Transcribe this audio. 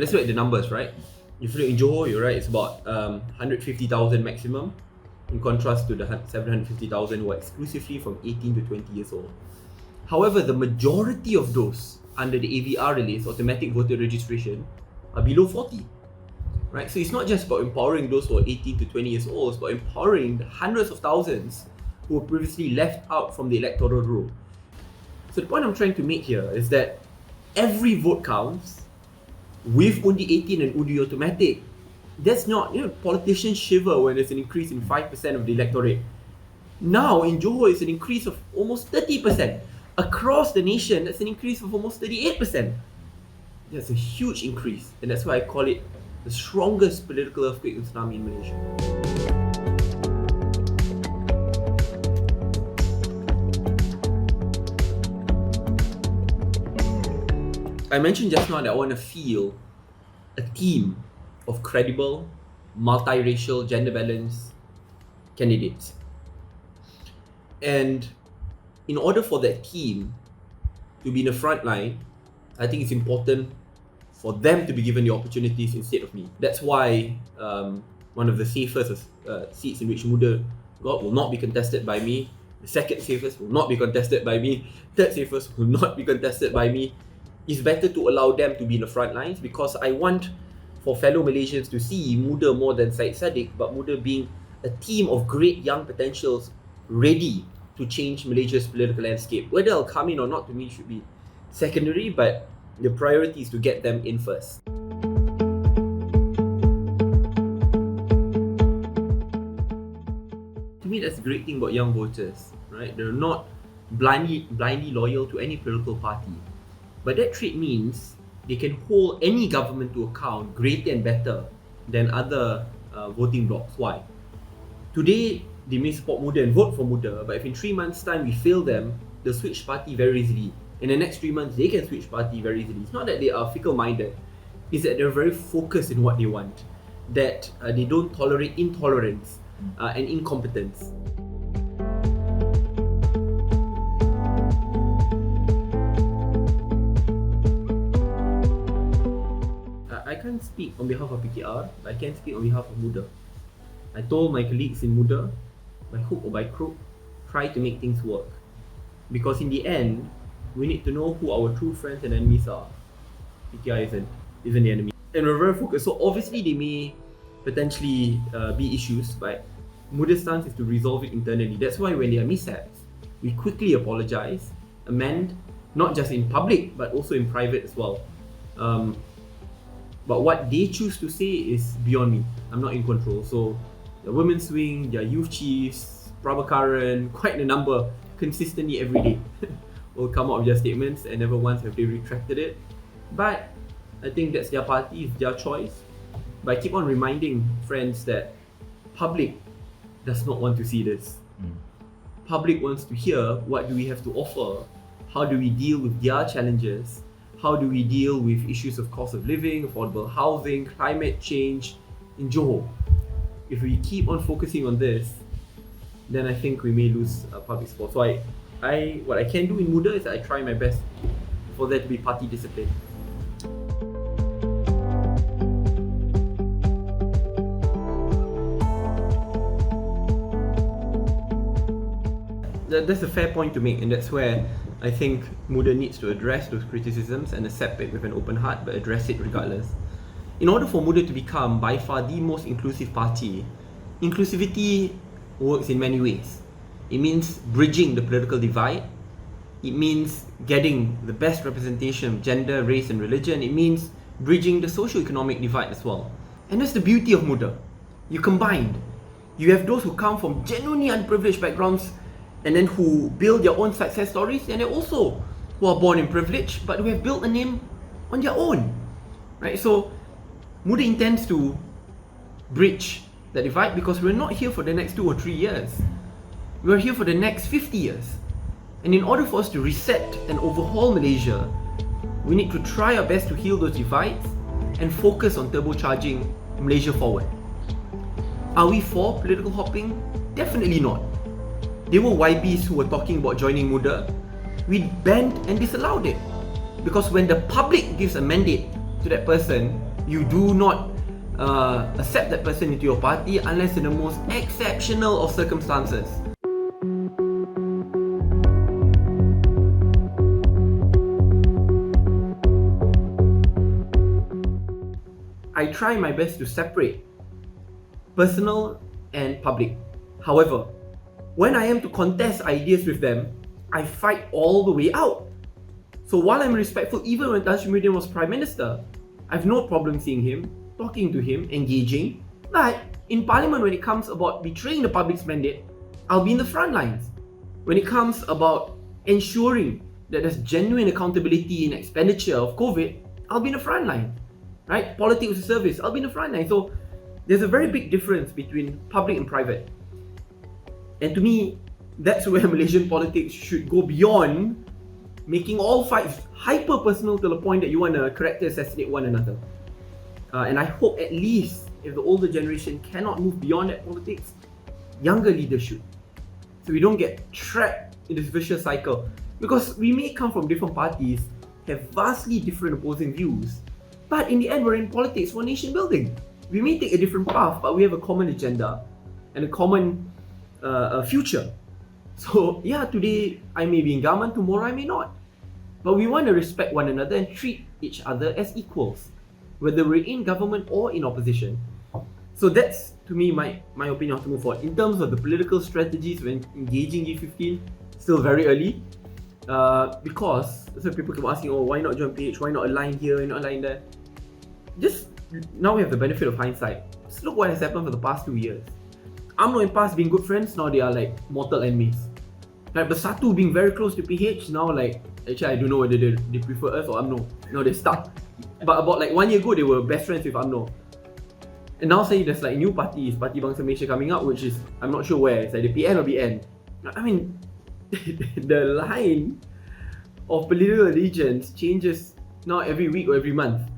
let's look at the numbers, right? If you look in Johor, you're right, it's about 150,000 maximum, in contrast to the 750,000 who are exclusively from 18 to 20 years old. However, the majority of those under the AVR release, automatic voter registration, are below 40. Right? So it's not just about empowering those who are 18 to 20 years old, it's about empowering the hundreds of thousands who were previously left out from the electoral roll. So the point I'm trying to make here is that every vote counts. With Undi 18 and Undi automatic, that's not, politicians shiver when there's an increase in 5% of the electorate. Now in Johor, it's an increase of almost 30%. Across the nation, that's an increase of almost 38%. That's a huge increase, and that's why I call it the strongest political earthquake and tsunami in Malaysia. I mentioned just now that I want to field a team of credible, multiracial, gender-balanced candidates. And in order for that team to be in the front line, I think it's important for them to be given the opportunities instead of me. That's why one of the safest seats in which Muda got will not be contested by me. The second safest will not be contested by me. Third safest will not be contested by me. It's better to allow them to be in the front lines, because I want for fellow Malaysians to see Muda more than Syed Saddiq, but Muda being a team of great young potentials ready to change Malaysia's political landscape. Whether they'll come in or not, to me, should be secondary, but the priority is to get them in first. To me, that's the great thing about young voters, right? They're not blindly loyal to any political party. But that trait means they can hold any government to account greater and better than other voting blocs. Why? Today, they may support Muda and vote for Muda, but if in 3 months' time we fail them, they'll switch party very easily. In the next 3 months, they can switch party very easily. It's not that they are fickle-minded, it's that they're very focused in what they want, that they don't tolerate intolerance and incompetence. I can't speak on behalf of PKR, but I can speak on behalf of Muda. I told my colleagues in Muda, by hook or by crook, try to make things work. Because in the end, we need to know who our true friends and enemies are. PKR isn't the enemy. And we're very focused. So obviously they may potentially be issues, but Muda's stance is to resolve it internally. That's why when there are mishaps, we quickly apologize, amend, not just in public, but also in private as well. But what they choose to say is beyond me. I'm not in control. So the women's wing, their youth chiefs, Prabhakaran, quite a number, consistently every day will come out with their statements, and never once have they retracted it. But I think that's their party, it's their choice. But I keep on reminding friends that public does not want to see this. Public wants to hear what do we have to offer, how do we deal with their challenges, how do we deal with issues of cost of living, affordable housing, climate change in Johor. If we keep on focusing on this, then I think we may lose public support. So what I can do in Muda is that I try my best for there to be party discipline. That's a fair point to make, and that's where I think Muda needs to address those criticisms and accept it with an open heart, but address it regardless. In order for Muda to become by far the most inclusive party, inclusivity works in many ways. It means bridging the political divide. It means getting the best representation of gender, race and religion. It means bridging the socio-economic divide as well. And that's the beauty of Muda. You combined. You have those who come from genuinely unprivileged backgrounds and then who build their own success stories, and then also who are born in privilege but who have built a name on their own. Right? So Muda intends to bridge that divide, because we're not here for the next 2 or 3 years. We're here for the next 50 years. And in order for us to reset and overhaul Malaysia, we need to try our best to heal those divides and focus on turbocharging Malaysia forward. Are we for political hopping? Definitely not. There were YBs who were talking about joining Muda. We banned and disallowed it. Because when the public gives a mandate to that person, You do not accept that person into your party unless in the most exceptional of circumstances. I try my best to separate personal and public. However, when I am to contest ideas with them, I fight all the way out. So while I'm respectful, even when Tan Sri Muhyiddin was Prime Minister, I've no problem seeing him, talking to him, engaging. But in Parliament, when it comes about betraying the public's mandate, I'll be in the front lines. When it comes about ensuring that there's genuine accountability in expenditure of COVID, I'll be in the front line. Right? Politics as a service, I'll be in the front line. So there's a very big difference between public and private. And to me, that's where Malaysian politics should go beyond making all fights hyper-personal to the point that you want to character assassinate one another. And I hope at least, if the older generation cannot move beyond that politics, younger leaders should. So we don't get trapped in this vicious cycle. Because we may come from different parties, have vastly different opposing views, but in the end, we're in politics for nation building. We may take a different path, but we have a common agenda and a common future. So yeah, today I may be in government, tomorrow I may not. But we want to respect one another and treat each other as equals, whether we're in government or in opposition. So that's, to me, my opinion on how to move forward. In terms of the political strategies when engaging G15, still very early. Because some people keep asking, oh, why not join PH? Why not align here? Why not align there? Just now we have the benefit of hindsight. Just look what has happened for the past 2 years. UMNO and PAS being good friends, now they are like mortal enemies. Like Bersatu being very close to PH, now like, actually I don't know whether they prefer us or UMNO. Now they're stuck. But about like 1 year ago, they were best friends with UMNO. And now say there's like new parties, Parti Bangsa Malaysia coming up, which is, I'm not sure where, it's like the PN or BN. I mean, the line of political allegiance changes now every week or every month.